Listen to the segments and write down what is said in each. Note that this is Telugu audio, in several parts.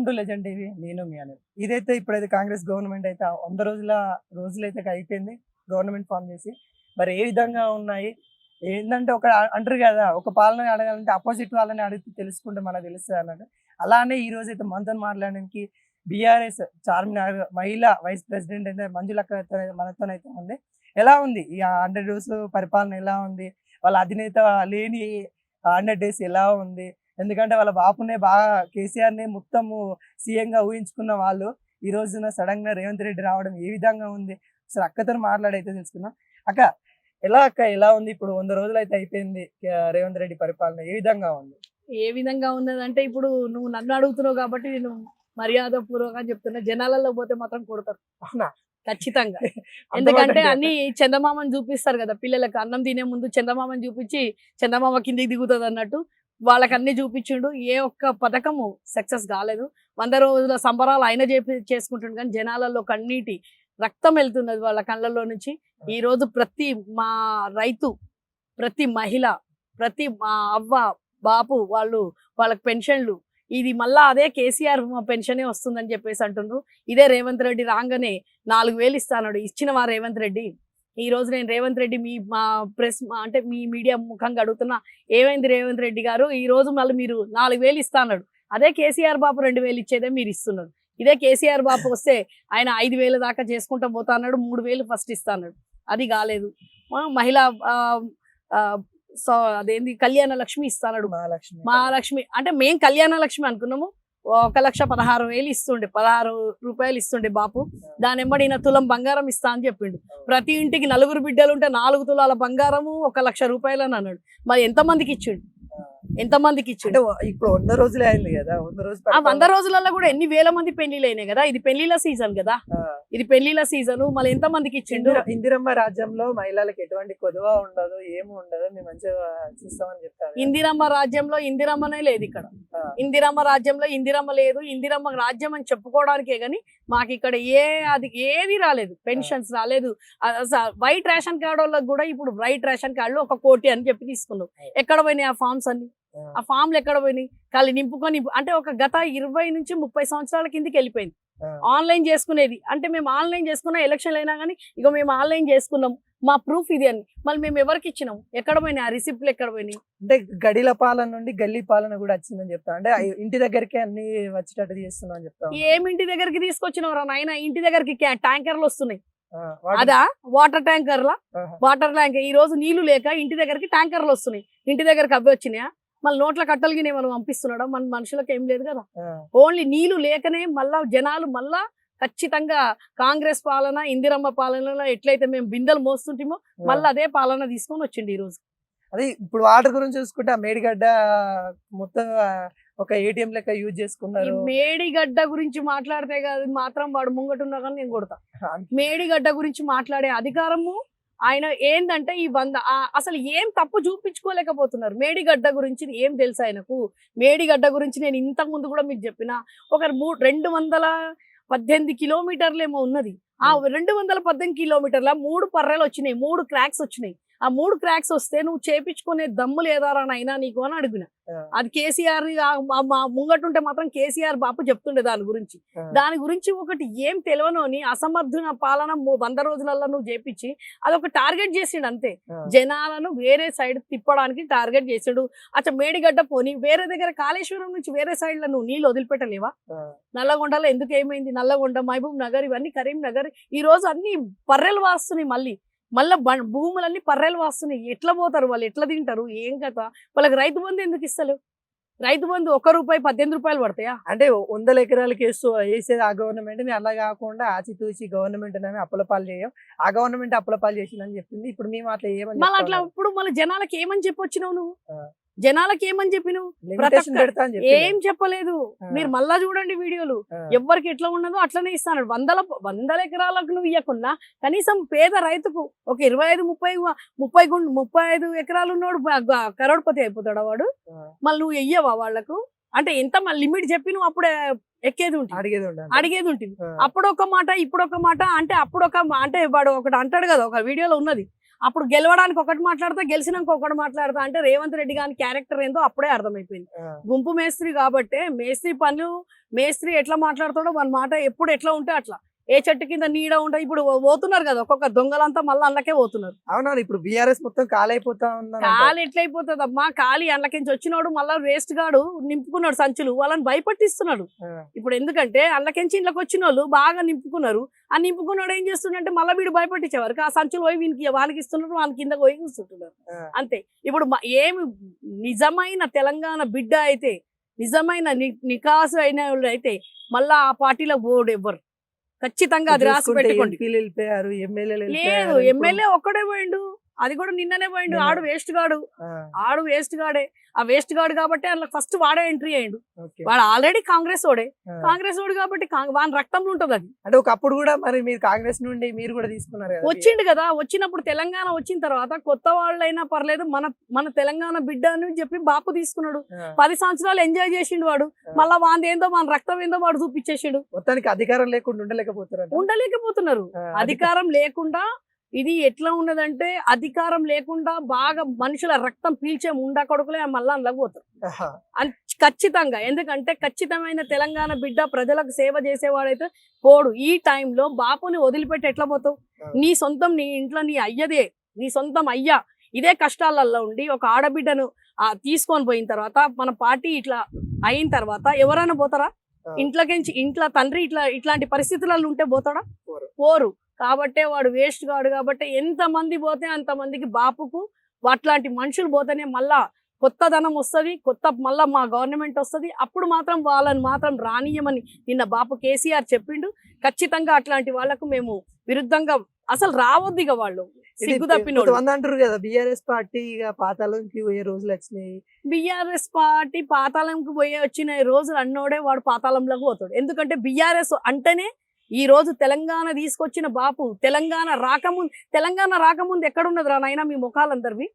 Welcome to legend TV. నేను మీ అనిల్. ఇదైతే ఇప్పుడైతే కాంగ్రెస్ గవర్నమెంట్ అయితే 100 రోజులైతే అయిపోయింది గవర్నమెంట్ ఫామ్ చేసి. మరి ఏ విధంగా ఉన్నాయి ఏంటంటే ఒక అంటారు కదా, ఒక పాలన అడగాలంటే అపోజిట్ వాళ్ళని అడిగితే తెలుసుకుంటే మనకు తెలుస్తుంది అన్నట్టు. అలానే ఈ రోజు అయితే మనతో మాట్లాడడానికి బీఆర్ఎస్ చార్మినార్ మహిళా వైస్ ప్రెసిడెంట్ అయితే మంజులక్క మనతోనైతే ఉంది. ఎలా ఉంది ఈ 100 డేస్ పరిపాలన, ఎలా ఉంది వాళ్ళ అధినేత లేని 100 డేస్ ఎలా ఉంది? ఎందుకంటే వాళ్ళ బాపునే బాగా కేసీఆర్ని మొత్తము సీఎంగా ఊహించుకున్న వాళ్ళు ఈ రోజున సడన్ గా రేవంత్ రెడ్డి రావడం ఏ విధంగా ఉంది? అసలు అక్కతో మాట్లాడైతే తెలుసుకున్నాం. అక్క ఎలా ఉంది? ఇప్పుడు 100 రోజులు అయితే అయిపోయింది రేవంత్ రెడ్డి పరిపాలన ఏ విధంగా ఉంది? ఏ విధంగా ఉన్నదంటే ఇప్పుడు నువ్వు నన్ను అడుగుతున్నావు కాబట్టి నేను మర్యాద పూర్వకంగా చెప్తున్నా. జనాలలో పోతే మాత్రం కొడతారు అవునా? ఖచ్చితంగా. ఎందుకంటే అన్ని చందమామని చూపిస్తారు కదా పిల్లలకు. అన్నం తినే ముందు చందమామని చూపించి చందమామ కిందికి దిగుతుంది అన్నట్టు వాళ్ళకి అన్ని చూపించిండు. ఏ ఒక్క పథకము సక్సెస్ కాలేదు. 100 రోజుల సంబరాలు ఆయన చేసుకుంటుండు కానీ జనాలలో కన్నీటి రక్తం వెళ్తున్నది వాళ్ళ కళ్ళల్లో నుంచి. ఈ రోజు ప్రతి మా రైతు, ప్రతి మహిళ, ప్రతి మా అవ్వ బాపు వాళ్ళకి పెన్షన్లు, ఇది మళ్ళా అదే కేసీఆర్ పెన్షనే వస్తుందని చెప్పేసి అంటుండ్రు. ఇదే రేవంత్ రెడ్డి రాగానే 4000 ఇస్తాడు. ఇచ్చిన వారు రేవంత్ రెడ్డి. ఈ రోజు నేను రేవంత్ రెడ్డి మా ప్రెస్ అంటే మీ మీడియా ముఖంగా అడుగుతున్నా, ఏమైంది రేవంత్ రెడ్డి గారు? ఈ రోజు మళ్ళీ మీరు 4000 ఇస్తాడు. అదే కేసీఆర్ బాపు 2000 ఇచ్చేదే మీరు ఇస్తున్నారు. ఇదే కేసీఆర్ బాపు వస్తే ఆయన 5000 దాకా చేసుకుంటా పోతా అన్నాడు. 3000 ఫస్ట్ ఇస్తాడు. అది కాలేదు. మహిళా అదేంది కళ్యాణ లక్ష్మి ఇస్తాడు. మహాలక్ష్మి అంటే మేం కళ్యాణ లక్ష్మి అనుకున్నాము. 1,16,000 ఇస్తుండే, 16 రూపాయలు ఇస్తుండే బాపు. దాని వెంబడి ఈయన తులం బంగారం ఇస్తా అని చెప్పిండు. ప్రతి ఇంటికి 4 బిడ్డలు ఉంటే 4 తులాల బంగారము 1,00,000 రూపాయలు అని అన్నాడు. మరి ఎంతమందికి ఇచ్చిండు? ఇప్పుడు 100 రోజులే అయింది కదా. 100 రోజులలో కూడా ఎన్ని వేల మంది పెళ్లిళ్ళు అయినాయి కదా. ఇది పెళ్లిళ్ళ సీజన్ కదా, ఇది పెళ్లిళ్ళ సీజన్. మళ్ళీ ఎంత మందికి ఇచ్చిండు? ఇందిరమ్మ రాజ్యంలో మహిళలకు ఎటువంటి కొదువ ఉండదు, ఏమి ఉండదు, మేము మంచిగా చూస్తామని చెప్తారు. ఇందిరమ్మ రాజ్యంలో ఇందిరమ్మనే లేదు ఇక్కడ. ఇందిరమ్మ రాజ్యంలో ఇందిరమ్మ లేదు. ఇందిరమ్మ రాజ్యం అని చెప్పుకోవడానికే గాని మాకు ఇక్కడ ఏది రాలేదు. పెన్షన్స్ రాలేదు. వైట్ రేషన్ కార్డు వాళ్ళకి కూడా ఇప్పుడు వైట్ రేషన్ కార్డులు 1 కోటి అని చెప్పి తీసుకున్నాం. ఎక్కడ పోయినాయి ఆ ఫామ్స్ అన్ని? ఆ ఫామ్లు ఎక్కడ పోయినాయి? ఖాళీ నింపుకొని అంటే ఒక గత 20 నుంచి 30 సంవత్సరాల కిందకి వెళ్ళిపోయింది. ఆన్లైన్ చేసుకునేది అంటే మేము ఆన్లైన్ చేసుకున్నా, ఎలక్షన్లు అయినా కానీ ఇక మేము ఆన్లైన్ చేసుకున్నాం, మా ప్రూఫ్ ఇది అని. మళ్ళీ మేము ఎవరికి ఇచ్చినాం? ఎక్కడ పోయినాయి? ఆ రిసిప్ట్లు ఎక్కడ పోయినాయి? అంటే గడిల పాలన నుండి గల్లీ పాలన కూడా వచ్చిందని చెప్తా. అంటే ఇంటి దగ్గరికి అన్ని వచ్చేటట్టు చేస్తున్నాం అని చెప్తా. ఏమి ఇంటి దగ్గరికి తీసుకొచ్చినావు రా నాయన? ఇంటి దగ్గరికి ట్యాంకర్లు వస్తున్నాయి. అదా వాటర్ ట్యాంకర్లా? Water tanker. ఈ రోజు నీళ్లు లేక ఇంటి దగ్గరికి ట్యాంకర్లు వస్తున్నాయి. ఇంటి దగ్గరికి అవి వచ్చినాయా? మళ్ళీ నోట్ల కట్టలకి మనం పంపిస్తున్నాడా? మన మనుషులకు ఏం లేదు కదా. ఓన్లీ నీళ్లు లేకనే మళ్ళా జనాలు మళ్ళా ఖచ్చితంగా కాంగ్రెస్ పాలన, ఇందిరమ్మ పాలనలో ఎట్లయితే మేము బిందెలు మోస్తుంటామో మళ్ళీ అదే పాలన తీసుకొని వచ్చింది ఈ రోజు. అదే ఇప్పుడు వాటర్ గురించి చూసుకుంటే మేడిగడ్డ మొత్తం ఒక ఏటీఎం లెక్క యూజ్ చేసుకున్నారు. మేడిగడ్డ గురించి మాట్లాడితే కాదు మాత్రం వాడు ముంగటున్నా కానీ నేను కొడతా. మేడిగడ్డ గురించి మాట్లాడే అధికారము ఆయన ఏంటంటే ఈ అసలు ఏం తప్పు చూపించుకోలేకపోతున్నారు. మేడిగడ్డ గురించి ఏం తెలుసు ఆయనకు? మేడిగడ్డ గురించి నేను ఇంతకు ముందు కూడా మీకు చెప్పిన ఒక 218 కిలోమీటర్లు ఏమో ఉన్నది. ఆ 218 కిలోమీటర్ల 3 పర్రెలు వచ్చినాయి, 3 క్రాక్స్ వచ్చినాయి. ఆ 3 క్రాక్స్ వస్తే నువ్వు చేపించుకునే దమ్ము లేదారానైనా నీకు అని అడిగిన. అది కేసీఆర్ ముంగటుంటే మాత్రం కేసీఆర్ బాపు చెప్తుండే దాని గురించి ఒకటి ఏం తెలియనోని అసమర్థున పాలన 100 రోజులలో నువ్వు చేపించి అదొక టార్గెట్ చేసిండు అంతే. జనాలను వేరే సైడ్ తిప్పడానికి టార్గెట్ చేసాడు. అచ్చా మేడిగడ్డ పోని వేరే దగ్గర కాళేశ్వరం నుంచి వేరే సైడ్ లో నువ్వు నీళ్ళు వదిలిపెట్టలేవా? నల్లగొండలో ఎందుకు ఏమైంది? నల్లగొండ, మహబూబ్ నగర్, ఇవన్నీ కరీంనగర్ ఈ రోజు అన్ని పర్రెలు వాస్తున్నాయి. మళ్ళీ భూములన్నీ పర్రెలు వాస్తున్నాయి. ఎట్లా పోతారు వాళ్ళు? ఎట్లా తింటారు? ఏం కథ? వాళ్ళకి రైతు బంధు ఎందుకు ఇస్తలేవు? రైతు బంధు 1 రూపాయి 18 రూపాయలు పడతాయా? అంటే 100 ఎకరాలకి వేసేది ఆ గవర్నమెంట్. అలా కాకుండా ఆచితూచి గవర్నమెంట్ అప్పులపాలు చేయం, ఆ గవర్నమెంట్ అప్పులపాలు చేసిందని చెప్పింది. ఇప్పుడు మేము అట్లా ఏమని మళ్ళీ అట్లా ఇప్పుడు మళ్ళీ జనాలకి ఏమని చెప్పొచ్చినావు నువ్వు? జనాలకి ఏమని చెప్పినావు? ఏం చెప్పలేదు. మీరు మళ్ళా చూడండి వీడియోలు. ఎవరికి ఎట్లా ఉన్నదో అట్లనే ఇస్తాను. 100 ఎకరాలకు నువ్వు ఇవ్వకున్నా కనీసం పేద రైతుకు ఒక 25-30 ఎకరాలు ఉన్నోడు కరోడ్పతి అయిపోతాడు వాడు. మళ్ళీ నువ్వు వెయ్యవా వాళ్లకు? అంటే ఎంత లిమిట్ చెప్పి నువ్వు అప్పుడే ఎక్కేది ఉంటుంది, అడిగేది ఉంటుంది. అప్పుడొక మాట ఇప్పుడొక మాట. అంటే అప్పుడొక అంటే వాడు ఒకటి అంటాడు కదా, ఒక వీడియోలో ఉన్నది. అప్పుడు గెలవడానికి ఒకటి మాట్లాడతా, గెలిచినాక ఒకటి మాట్లాడతా అంటే రేవంత్ రెడ్డి గారి క్యారెక్టర్ ఏందో అప్పుడే అర్థమైపోయింది. గుంపు మేస్త్రి కాబట్టి మేస్త్రి పనులు, మేస్త్రి ఎట్లా మాట్లాడతాడో మన మాట ఎప్పుడు ఎట్లా ఉంటే అట్లా. ఏ చెట్టు కింద నీడ ఉంటుంది. ఇప్పుడు పోతున్నారు కదా ఒక్కొక్క దొంగలంతా, మళ్ళీ అందులోకే పోతున్నారు. అవునా, ఇప్పుడు బీఆర్ఎస్ మొత్తం కాలైపోతా ఉన్నారు. ఖాళీ ఎట్లయిపోతుంది అమ్మా, ఖాళీ అందులోకించి వచ్చినోడు మళ్ళీ వేస్ట్ గాడు నింపుకున్నాడు సంచులు, వాళ్ళని భయపట్టిస్తున్నాడు. ఇప్పుడు ఎందుకంటే అందులోకించి ఇంట్లోకి వచ్చిన వాళ్ళు బాగా నింపుకున్నారు. ఆ నింపుకున్నాడు ఏం చేస్తుండే, మళ్ళీ వీడు భయపట్టించేవారు. ఆ సంచులు పోయి వానికి ఇస్తున్నారు, వాళ్ళ కింద పోయి కూర్చుంటున్నారు. అంతే. ఇప్పుడు ఏమి నిజమైన తెలంగాణ బిడ్డ అయితే, నిజమైన నికాసు అయిన వాళ్ళు అయితే మళ్ళా ఆ పార్టీలో పోడు ఎవ్వరు. ఖచ్చితంగా అది రాసి పెట్టుకోండి. లేదు, ఎమ్మెల్యే ఒక్కడే పోయిండు, అది కూడా నిన్ననే పోయిండు. ఆడు వేస్ట్ గాడు, ఆడు వేస్ట్ గాడే. ఆ వేస్ట్ గాడు కాబట్టి అందులో ఫస్ట్ వాడే ఎంట్రీ అయ్యిండు. వాడు ఆల్రెడీ కాంగ్రెస్ ఓడే కాబట్టి వాని రక్తంలో ఉంటది అది. అంటే ఒకప్పుడు కూడా మరి మీరు కాంగ్రెస్ నుండి మీరు కూడా తీసుకున్నారు, వచ్చిండు కదా. వచ్చినప్పుడు తెలంగాణ వచ్చిన తర్వాత కొత్త వాళ్ళైనా పర్లేదు, మన తెలంగాణ బిడ్డ అని చెప్పి బాపు తీసుకున్నాడు. 10 సంవత్సరాలు ఎంజాయ్ చేసిండు వాడు. మళ్ళా వాంది ఏందో మన రక్తం ఏందో వాడు చూపించేసిండు. మొత్తానికి అధికారం లేకుండా ఉండలేకపోతున్నారు. అధికారం లేకుండా ఇది ఎట్లా ఉన్నదంటే, అధికారం లేకుండా బాగా మనుషుల రక్తం పీల్చే ముండా కొడుకులే మళ్ళా అందులోకి పోతారు ఖచ్చితంగా. ఎందుకంటే ఖచ్చితమైన తెలంగాణ బిడ్డ ప్రజలకు సేవ చేసేవాడైతే పోడు. ఈ టైంలో బాపుని వదిలిపెట్టి ఎట్లా పోతావు? నీ సొంతం, నీ ఇంట్లో నీ అయ్యదే, నీ సొంతం అయ్యా ఇదే కష్టాలలో ఉండి ఒక ఆడబిడ్డను తీసుకొని పోయిన తర్వాత, మన పార్టీ ఇట్లా అయిన తర్వాత ఎవరైనా పోతారా? ఇంట్లో తండ్రి ఇట్లాంటి పరిస్థితులలో ఉంటే పోతాడా? పోరు. కాబట్టే వాడు వేస్ట్ కాడు. కాబట్టి ఎంతమంది పోతే అంతమందికి బాపుకు అట్లాంటి మనుషులు పోతేనే మళ్ళా కొత్తదనం వస్తుంది, మళ్ళా మా గవర్నమెంట్ వస్తుంది. అప్పుడు మాత్రం వాళ్ళని మాత్రం రానియమని నిన్న బాపు కేసీఆర్ చెప్పిండు. ఖచ్చితంగా అట్లాంటి వాళ్ళకు మేము విరుద్ధంగా అసలు రావద్దు. ఇక వాళ్ళు సిగ్గు తప్పినోడు అంటారు కదా, బీఆర్ఎస్ పార్టీ పాతాళంకి పోయే రోజులు వచ్చినాయి. బీఆర్ఎస్ పార్టీ పాతాళంకి వచ్చిన రోజులు అన్నోడే వాడు పాతాళంలోకి పోతాడు. ఎందుకంటే బీఆర్ఎస్ అంటేనే ఈ రోజు తెలంగాణ తీసుకొచ్చిన బాపు. తెలంగాణ రాకముందు ఎక్కడున్నది రా నాయన మీ ముఖాలందరివి?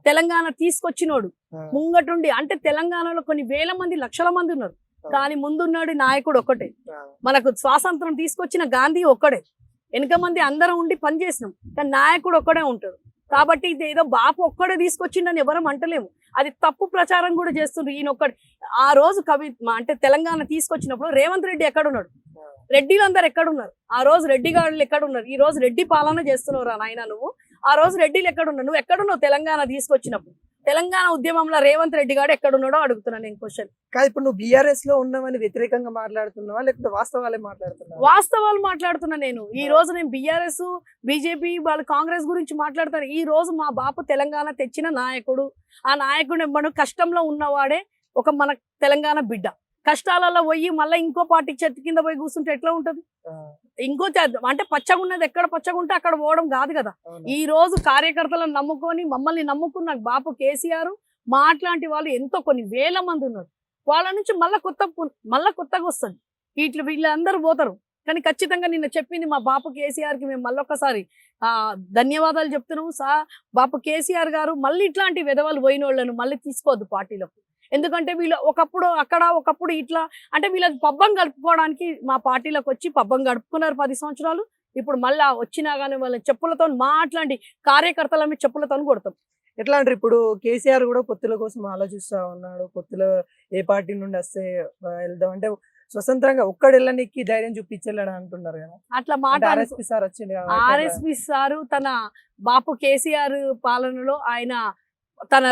తెలంగాణ తీసుకొచ్చినోడు ముంగటుండి. అంటే తెలంగాణలో కొన్ని వేల మంది, లక్షల మంది ఉన్నారు, కానీ ముందున్నాడు నాయకుడు ఒక్కటే. మనకు స్వాతంత్రం తీసుకొచ్చిన గాంధీ ఒక్కడే. వెనక మంది అందరం ఉండి పనిచేసినాం, కానీ నాయకుడు ఒక్కడే ఉంటాడు. కాబట్టి ఇది ఏదో బాపు ఒక్కడే తీసుకొచ్చిండని ఎవరం అంటలేము. అది తప్పు ప్రచారం కూడా చేస్తుండ్రు ఈయనొక్కడు. ఆ రోజు అంటే తెలంగాణ తీసుకొచ్చినప్పుడు రేవంత్ రెడ్డి ఎక్కడున్నాడు? రెడ్డిలందరూ ఎక్కడున్నారు? ఆ రోజు రెడ్డి గాడులు ఎక్కడున్నారు? ఈ రోజు రెడ్డి పాలన చేస్తున్నావురా నాయన నువ్వు. ఆ రోజు రెడ్డిలు ఎక్కడున్నావు? నువ్వు ఎక్కడున్నావు? తెలంగాణ తీసుకొచ్చినప్పుడు తెలంగాణ ఉద్యమంలో రేవంత్ రెడ్డి గారు ఎక్కడున్నాడో అడుగుతున్నాను నేను క్వశ్చన్. కాదు, ఇప్పుడు నువ్వు బీఆర్ఎస్ లో ఉన్నావని వ్యతిరేకంగా మాట్లాడుతున్నావా, లేకపోతే వాస్తవాలే మాట్లాడుతున్నావా? వాస్తవాలు మాట్లాడుతున్నా నేను. ఈ రోజు నేను బీఆర్ఎస్, బీజేపీ, వాళ్ళు కాంగ్రెస్ గురించి మాట్లాడతారు. ఈ రోజు మా బాపు తెలంగాణ తెచ్చిన నాయకుడు. ఆ నాయకుడు మనం కష్టంలో ఉన్నవాడే మన తెలంగాణ బిడ్డ. కష్టాలలో పోయి మళ్ళీ ఇంకో పార్టీ చెట్టు కింద పోయి కూర్చుంటే ఎట్లా ఉంటది? అంటే పచ్చగా ఉన్నది ఎక్కడ పచ్చగా ఉంటే అక్కడ పోవడం కాదు కదా. ఈ రోజు కార్యకర్తలను నమ్ముకొని మమ్మల్ని నమ్ముకున్న బాపు కేసీఆర్ మాట్లాంటి వాళ్ళు ఎంతో కొన్ని వేల మంది ఉన్నారు. వాళ్ళ నుంచి మళ్ళా కొత్తగా వస్తుంది. వీళ్ళందరూ పోతారు. కానీ ఖచ్చితంగా నిన్న చెప్పింది మా బాపు కేసీఆర్ కి మేము మళ్ళొక్కసారి ధన్యవాదాలు చెప్తున్నాము. బాపు కేసీఆర్ గారు మళ్ళీ ఇట్లాంటి విధవలు పోయిన వాళ్ళను మళ్ళీ తీసుకోవద్దు పార్టీలకు. ఎందుకంటే వీళ్ళు ఒకప్పుడు ఇట్లా అంటే వీళ్ళకి పబ్బం గడుపుకోవడానికి మా పార్టీలకు వచ్చి పబ్బం గడుపుకున్నారు 10 సంవత్సరాలు. ఇప్పుడు మళ్ళా వచ్చినా కానీ వాళ్ళ చెప్పులతో మాట్లాడి కార్యకర్తల మీద చెప్పులతో కొడతాం. ఎట్లా అంటారు? ఇప్పుడు కేసీఆర్ కూడా పొత్తుల కోసం ఆలోచిస్తా ఉన్నాడు. పొత్తులో ఏ పార్టీ నుండి వస్తే వెళ్దాం అంటే స్వతంత్రంగా ఒక్కడెళ్ళనికి ధైర్యం చూపించలేడు అంటున్నారు కదా. అట్లా మాట ఆర్ఎస్పీ సార్ వచ్చింది. ఆర్ఎస్పీ సారు తన బాపు కేసీఆర్ పాలనలో ఆయన తన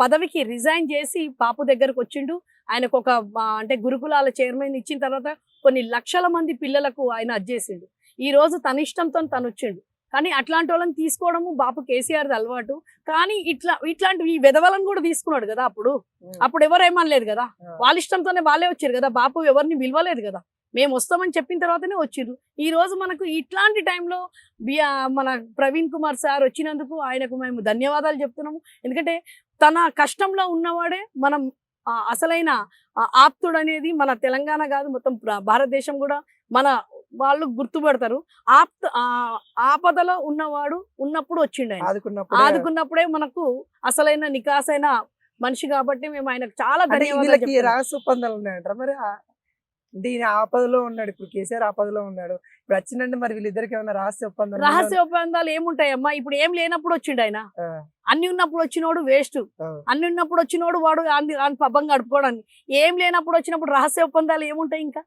పదవికి రిజైన్ చేసి బాపు దగ్గరకు వచ్చిండు. ఆయనకు ఒక అంటే గురుకులాల చైర్మన్ ఇచ్చిన తర్వాత కొన్ని లక్షల మంది పిల్లలకు ఆయన అజ్జేసిండు. ఈ రోజు తన ఇష్టంతో తను వచ్చిండు. కానీ అట్లాంటి వాళ్ళని తీసుకోవడము బాపు కేసీఆర్ అలవాటు. కానీ ఇట్లాంటి ఈ విధవలను కూడా తీసుకున్నాడు కదా. అప్పుడు ఎవరేమనలేదు కదా. వాళ్ళ ఇష్టంతోనే వాళ్ళే వచ్చారు కదా. బాపు ఎవరిని పిలవలేదు కదా. మేము వస్తామని చెప్పిన తర్వాతనే వచ్చిర్రు. ఈ రోజు మనకు ఇట్లాంటి టైంలో మన ప్రవీణ్ కుమార్ సార్ వచ్చినందుకు ఆయనకు మేము ధన్యవాదాలు చెప్తున్నాము. ఎందుకంటే తన కష్టంలో ఉన్నవాడే మనం అసలైన ఆప్తుడు అనేది మన తెలంగాణ కాదు, మొత్తం భారతదేశం కూడా మన వాళ్ళు గుర్తుపడతారు. ఆపదలో ఉన్నవాడు ఉన్నప్పుడు వచ్చిండు. ఆయన ఆదుకున్నప్పుడే మనకు అసలైన నికాసైన మనిషి. కాబట్టి మేము ఆయనకు చాలా ధన్యవాదాలు. రహస్య ఒప్పందాలు ఉన్నాయంటారా మరి? అంటే ఈయన ఆపదలో ఉన్నాడు, ఇప్పుడు కేసీఆర్ ఆపదలో ఉన్నాడు, ఇప్పుడు వచ్చిందంటే మరి వీళ్ళిద్దరికి ఏమైనా రహస్య ఒప్పందం రహస్య ఒప్పందాలు ఏముంటాయమ్మా? ఇప్పుడు ఏం లేనప్పుడు వచ్చిండు ఆయన. అన్ని ఉన్నప్పుడు వచ్చినోడు వేస్ట్. అన్ని ఉన్నప్పుడు వచ్చినోడు వాడు పబ్బం గడుపుకోవడానికి. ఏం లేనప్పుడు వచ్చినప్పుడు రహస్య ఒప్పందాలు ఏముంటాయి? ఇంకా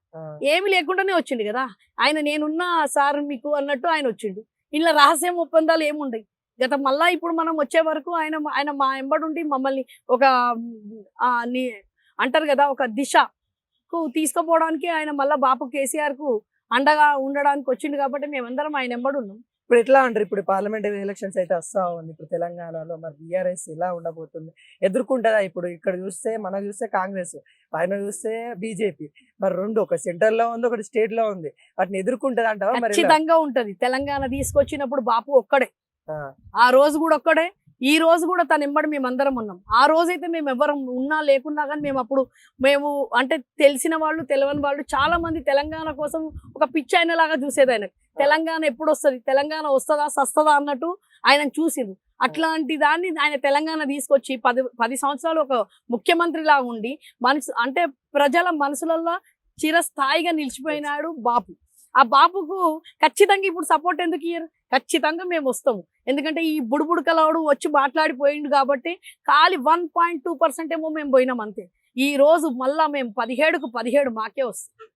ఏమి లేకుండానే వచ్చిండు కదా ఆయన. నేనున్నా సార్ మీకు అన్నట్టు ఆయన వచ్చిండు. ఇలా రహస్యం ఒప్పందాలు ఏముండయి. గత మళ్ళా ఇప్పుడు మనం వచ్చే వరకు ఆయన ఆయన మా ఎంబడుండి మమ్మల్ని ఒక అంటారు కదా ఒక దిశకు తీసుకుపోవడానికి ఆయన మళ్ళా బాపు కేసీఆర్ కు అండగా ఉండడానికి వచ్చిండు. కాబట్టి మేమందరం ఆయన ఎంబడి ఉన్నాం. ఇప్పుడు ఎట్లా అంటారు? ఇప్పుడు పార్లమెంటరీ ఎలక్షన్స్ అయితే వస్తా ఉంది ఇప్పుడు తెలంగాణలో, మరి బీఆర్ఎస్ ఎలా ఉండబోతుంది, ఎదుర్కొంటుందా? ఇప్పుడు ఇక్కడ చూస్తే మనం చూస్తే కాంగ్రెస్, పైన చూస్తే బీజేపీ, మరి రెండు ఒక సెంటర్ లో ఉంది, ఒకటి స్టేట్ లో ఉంది, వాటిని ఎదుర్కొంటది అంటావా? మరి ఖచ్చితంగా ఉంటది. తెలంగాణ తీసుకొచ్చినప్పుడు బాపు ఒక్కడే, ఆ రోజు కూడా ఒక్కడే, ఈ రోజు కూడా తన ఎంబడి మేమందరం ఉన్నాం. ఆ రోజైతే మేము ఎవరం ఉన్నా లేకున్నా కానీ మేము అంటే తెలిసిన వాళ్ళు తెలియని వాళ్ళు చాలా మంది తెలంగాణ కోసం ఒక పిచ్చి ఆయన లాగా చూసేది. ఆయన తెలంగాణ ఎప్పుడు వస్తుంది, తెలంగాణ వస్తుందా సస్తదా అన్నట్టు ఆయన చూసింది. అట్లాంటి దాన్ని ఆయన తెలంగాణ తీసుకొచ్చి 10 సంవత్సరాలు ఒక ముఖ్యమంత్రి లాగా ఉండి అంటే ప్రజల మనసులలో చిరస్థాయిగా నిలిచిపోయినాడు బాపు. ఆ బాపుకు ఖచ్చితంగా ఇప్పుడు సపోర్ట్ ఎందుకు ఇయ్యరు? ఖచ్చితంగా మేము వస్తాము. ఎందుకంటే ఈ బుడుబుడు కలవాడు వచ్చి మాట్లాడిపోయిండు కాబట్టి ఖాళీ 1.2% ఏమో మేము పోయినాం అంతే. ఈ రోజు మళ్ళా మేము 17కు 17 మాకే వస్తాం.